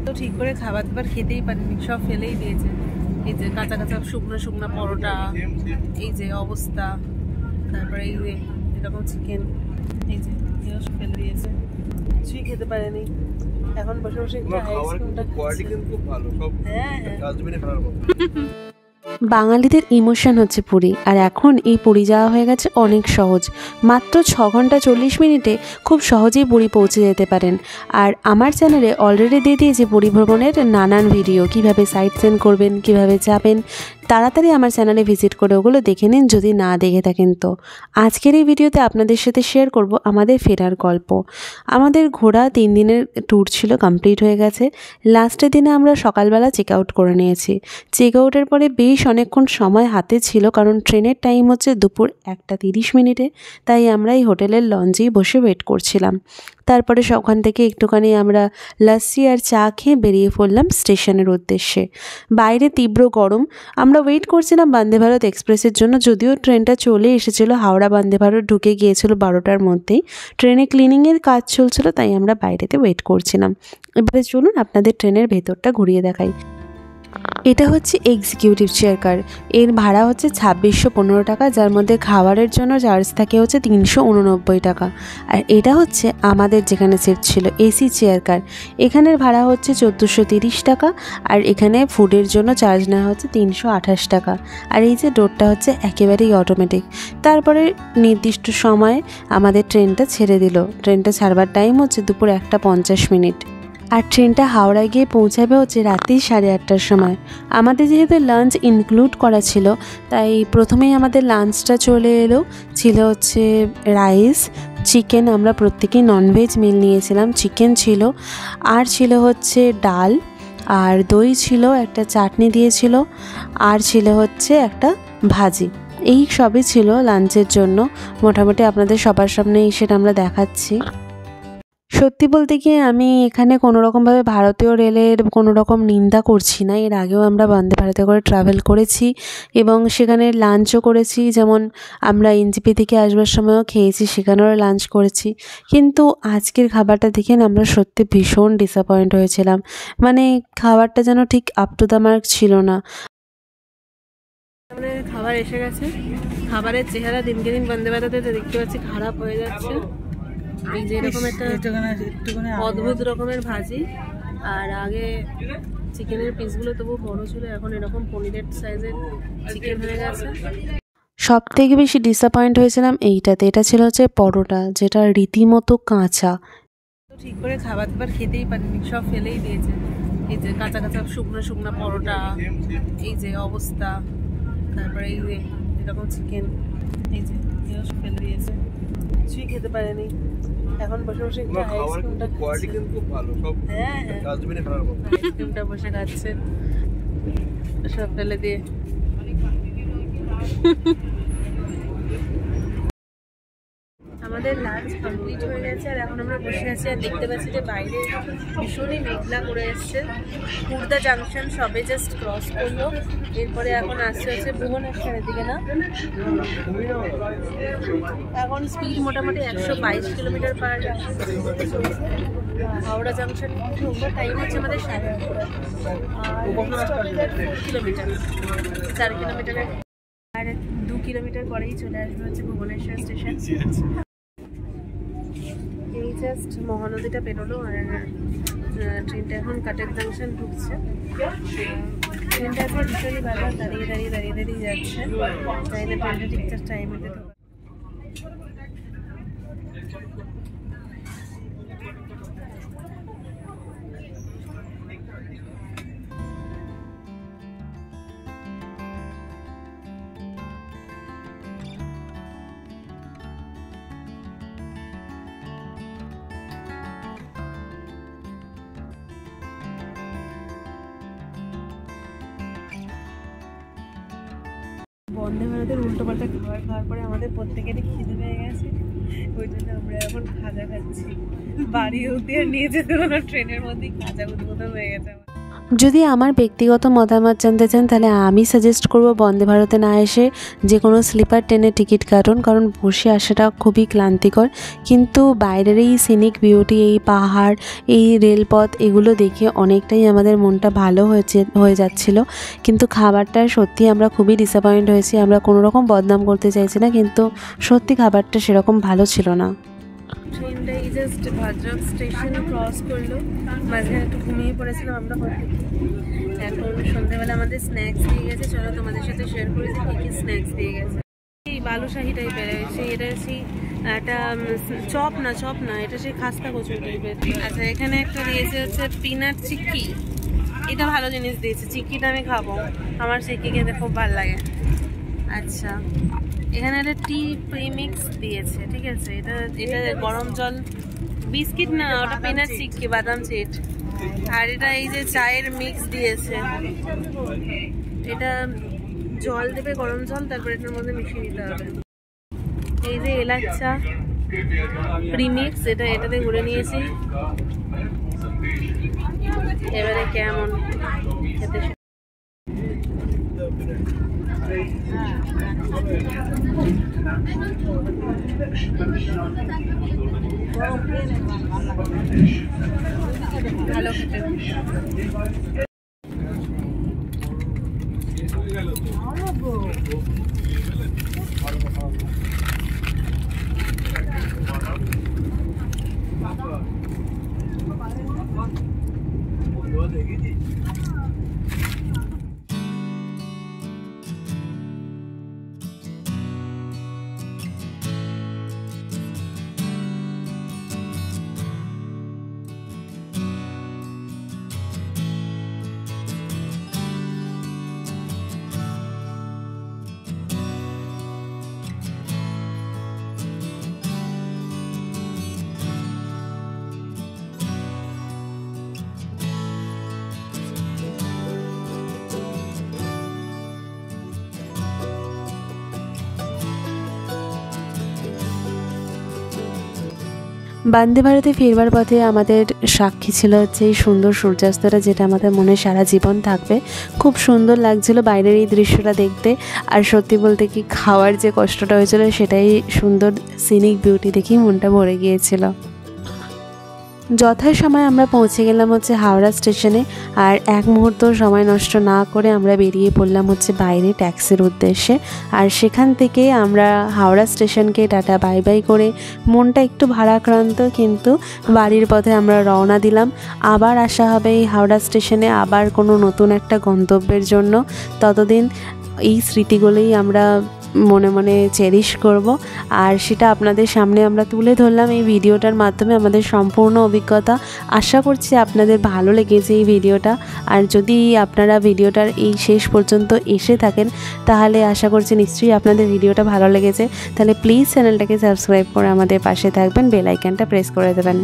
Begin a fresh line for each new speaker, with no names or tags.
তো ঠিক করে খাবার দাবার খেতেই পারিনি, সব ফেলেই দিয়েছে। এই যে কাঁচা কাঁচা শুকনো শুকনো পরোটা, এই যে অবস্থা, তারপরে এই যে এরকম চিকেন, এই যে এগুলো সব ফেলে দিয়েছে, কিছুই খেতে পারেনি। এখন বসে বসে আইসক্রিমটা খাচ্ছি। হ্যাঁ
বাঙালিদের ইমোশন হচ্ছে পুরী, আর এখন এই পুরী যাওয়া হয়ে গেছে অনেক সহজ। মাত্র 6 ঘন্টা 40 মিনিটে খুব সহজেই পুরী পৌঁছে যেতে পারেন। আর আমার চ্যানেলে অলরেডি দিয়ে দিয়েছি পুরী ভ্রমণের নানান ভিডিও, কিভাবে সাইট সিন করবেন, কিভাবে যাবেন। তাড়াতাড়ি আমার চ্যানেলে ভিজিট করে ওগুলো দেখে নিন যদি না দেখে থাকেন। তো আজকের এই ভিডিওতে আপনাদের সাথে শেয়ার করব আমাদের ফেরার গল্প। আমাদের ঘোরা 3 দিনের ট্যুর ছিল, কমপ্লিট হয়ে গেছে। লাস্টের দিনে আমরা সকালবেলা চেক আউট করে নিয়েছি। চেক আউটের পরে বেশ অনেকক্ষণ সময় হাতে ছিল, কারণ ট্রেনের টাইম হচ্ছে দুপুর 1:30 মিনিটে। তাই আমরা এই হোটেলের লঞ্চেই বসে ওয়েট করছিলাম। তারপরে ওখান থেকে একটুখানি আমরা লস্যি আর চা খেয়ে বেরিয়ে পড়লাম স্টেশনের উদ্দেশ্যে। বাইরে তীব্র গরম, আমরা ওয়েট করছিলাম বন্দে ভারত এক্সপ্রেসের জন্য। যদিও ট্রেনটা চলে এসেছিল, হাওড়া বন্দে ভারত ঢুকে গিয়েছিল 12টার মধ্যেই। ট্রেনে ক্লিনিংয়ের কাজ চলছিল, তাই আমরা বাইরেতে ওয়েট করছিলাম। এবারে চলুন আপনাদের ট্রেনের ভেতরটা ঘুরিয়ে দেখাই। এটা হচ্ছে এক্সিকিউটিভ চেয়ার কার। এর ভাড়া হচ্ছে 2615 টাকা, যার মধ্যে খাবারের জন্য চার্জ থাকে হচ্ছে 389 টাকা। আর এটা হচ্ছে আমাদের যেখানে সিট ছিল এসি চেয়ার কার। এখানের ভাড়া হচ্ছে 1430 টাকা, আর এখানে ফুডের জন্য চার্জ নেওয়া হচ্ছে 328 টাকা। আর এই যে ডোরটা হচ্ছে একেবারেই অটোমেটিক। তারপরে নির্দিষ্ট সময়ে আমাদের ট্রেনটা ছেড়ে দিল। ট্রেনটা ছাড়বার টাইম হচ্ছে দুপুর 1:50 মিনিট। আর ট্রেনটা হাওড়ায় গিয়ে পৌঁছাবে হচ্ছে রাত্রি 8:30টার সময়। আমাদের যেহেতু লাঞ্চ ইনক্লুড করা ছিল, তাই প্রথমেই আমাদের লাঞ্চটা চলে এলো। ছিল হচ্ছে রাইস, চিকেন, আমরা প্রত্যেকেই ননভেজ মিল নিয়েছিলাম। চিকেন ছিল, আর ছিল হচ্ছে ডাল, আর দই ছিল, একটা চাটনি দিয়েছিল, আর ছিল হচ্ছে একটা ভাজি। এই সবই ছিল লাঞ্চের জন্য। মোটামুটি আপনাদের সবার সামনেই সেটা আমরা দেখাচ্ছি। সত্যি বলতে গিয়ে আমি এখানে কোনো রকমভাবে ভারতীয় রেলের কোনো রকম নিন্দা করছি না। এর আগেও আমরা বন্দে ভারতে করে ট্রাভেল করেছি এবং সেখানে লাঞ্চও করেছি। যেমন আমরা এনজেপি থেকে আসবার সময়ও খেয়েছি, সেখানেও লাঞ্চ করেছি। কিন্তু আজকের খাবারটা দেখে না আমরা সত্যি ভীষণ ডিসঅ্যাপয়েন্ট হয়েছিলাম। মানে খাবারটা যেন ঠিক আপ টু দ্য মার্ক ছিল না।
খাবার এসে গেছে। খাবারের চেহারা দিনকে দিন বন্দে ভারতে দেখতে পাচ্ছি খারাপ হয়ে যাচ্ছে। এই যে এরকম একটা অদ্ভুত রকমের ভাজি, আর আগে চিকেনের পিসগুলো তবু বড় ছিল, এখন এরকম পনিরের সাইজের চিকেন হয়ে গেছে।
সব থেকে বেশি ডিসঅ্যাপয়েন্ট হয়েছিলাম এইটাতে। এটা ছিল হচ্ছে পরোটা, যেটা রীতিমতো কাঁচা।
তো ঠিক করে খাবার দাবার খেতেই পারিনি, সব ফেলেই দিয়েছে। এই যে কাঁচা কাঁচা শুকনো শুকনো পরোটা, এই যে অবস্থা, তারপরে এই যে এরকম চিকেন, এই যে এগুলো সব ফেলে দিয়েছে, কিছুই খেতে পারেনি। এখন বসে বসে আইসক্রিমটা আইসক্রিমটা বসে খাচ্ছে, সব ফেলে দিয়ে। আমাদের লাঞ্চ কমপ্লিট হয়ে গেছে, আর এখন আমরা বসে আছি। আর দেখতে পাচ্ছি যে বাইরে ভীষণই মেঘলা করে এসছে। খুর্দা জাংশন সবে জাস্ট ক্রস করলো, এরপরে এখন আসছে হচ্ছে ভুবনেশ্বরের দিকে। না, এখন স্পিড মোটামুটি 122 কিলোমিটার পার হাওড়া জাংশন ঢুকবো। টাইম হচ্ছে আমাদের 8:30, আর 4 কিলোমিটার, 4 কিলোমিটারের আর 2 কিলোমিটার পরেই চলে আসবে হচ্ছে ভুবনেশ্বর স্টেশন। এই জাস্ট মহানদীটা পেরোলো, আর ট্রেনটা এখন কাটের জাংশন ঢুকছে। ট্রেনটা আজকে ভীষণই বারবার দাঁড়িয়ে দাঁড়িয়ে দাঁড়িয়ে দাঁড়িয়ে যাচ্ছে, তাই না ট্রেনটা ঠিকঠাক টাইমেতে ঢোকা। বন্দে ভারতের উল্টোপাল্টা খাবার খাওয়ার পরে আমাদের প্রত্যেকেরই খিদে পেয়ে গেছে, ওই জন্য আমরা এখন খাজা খাচ্ছি। বাড়ি অবধি আর নিয়ে যেতে হলো, ট্রেনের মধ্যেই খাজা উদ্বোধন হয়ে গেছে।
যদি আমার ব্যক্তিগত মতামত জানতে চান তাহলে আমি সাজেস্ট করব বন্দে ভারতে না এসে যে কোনো স্লিপার ট্রেনে টিকিট কাটুন, কারণ বসে আসাটা খুবই ক্লান্তিকর। কিন্তু বাইরের এই সিনিক বিউটি, এই পাহাড়, এই রেলপথ, এগুলো দেখে অনেকটাই আমাদের মনটা ভালো হয়ে যাচ্ছিল। কিন্তু খাবারটা সত্যি আমরা খুবই ডিসঅ্যাপয়েন্ট হয়েছি। আমরা কোনো রকম বদনাম করতে চাইছি না, কিন্তু সত্যি খাবারটা সেরকম ভালো ছিল না।
ট্রেনটা এই জাস্ট ভদ্রক স্টেশন ক্রস করলো, মাঝে একটু ঘুমিয়ে পড়েছিলাম আমরা হঠাৎ। এখন সন্ধ্যাবেলা আমাদের স্ন্যাক্স দিয়ে গেছে, চলো তোমাদের সাথে শেয়ার করি যে কী কী স্ন্যাক্স দিয়ে গেছে। এই বালুশাহি টাইপের সেই, এটা সেই একটা চপ না, এটা সেই খাস্তা কচুরি টাইপের। আচ্ছা, এখানে একটা দিয়েছে হচ্ছে পিনাট চিক্কি, এটা ভালো জিনিস দিয়েছে। চিক্কিটা আমি খাবো, আমার চিক্কি খেতে খুব ভালো লাগে। আচ্ছা, এখানে একটা টি প্রিমিক্স দিয়েছে, ঠিক আছে। এটা গরম জল বিস্কিট না, ওটা পিনাট চিক্কি, বাদাম চিট। আর এটা এই যে চায়ের মিক্স দিয়েছে, এটা জল দেবে, গরম জল, তারপর এটার মধ্যে মিশিয়ে দিতে হবে। এই যে এলাচ চা প্রিমিক্স, এটাতে ঘুরে নিয়েছি। এবারে কেমন খেতে ভালো খেতে।
বন্দে ভারতে ফিরবার পথে আমাদের সাক্ষী ছিল হচ্ছে এই সুন্দর সূর্যাস্তটা, যেটা আমাদের মনে সারা জীবন থাকবে। খুব সুন্দর লাগছিল বাইরের এই দৃশ্যটা দেখতে। আর সত্যি বলতে কি, খাওয়ার যে কষ্টটা হয়েছিল সেটাই সুন্দর সিনিক বিউটি দেখেই মনটা ভরে গিয়েছিল। যথাসময়ে আমরা পৌঁছে গেলাম হচ্ছে হাওড়া স্টেশনে। আর এক মুহূর্ত সময় নষ্ট না করে আমরা বেরিয়ে পড়লাম হচ্ছে বাইরে ট্যাক্সির উদ্দেশ্যে। আর সেখান থেকে আমরা হাওড়া স্টেশনকে টাটা বাই বাই করে মনটা একটু ভারাক্রান্ত, কিন্তু বাড়ির পথে আমরা রওনা দিলাম। আবার আসা হবে এই হাওড়া স্টেশনে আবার কোনো নতুন একটা গন্তব্যের জন্য। ততদিন এই স্মৃতিগুলোই আমরা মনে মনে চেরিশ করব, আর সেটা আপনাদের সামনে আমরা তুলে ধরলাম এই ভিডিওটার মাধ্যমে আমাদের সম্পূর্ণ অভিজ্ঞতা। আশা করছি আপনাদের ভালো লেগেছে এই ভিডিওটা। আর যদি আপনারা ভিডিওটার এই শেষ পর্যন্ত এসে থাকেন তাহলে আশা করছি নিশ্চয়ই আপনাদের ভিডিওটা ভালো লেগেছে। তাহলে প্লিজ চ্যানেলটাকে সাবস্ক্রাইব করে আমাদের পাশে থাকবেন, বেল আইকনটা প্রেস করে দেবেন।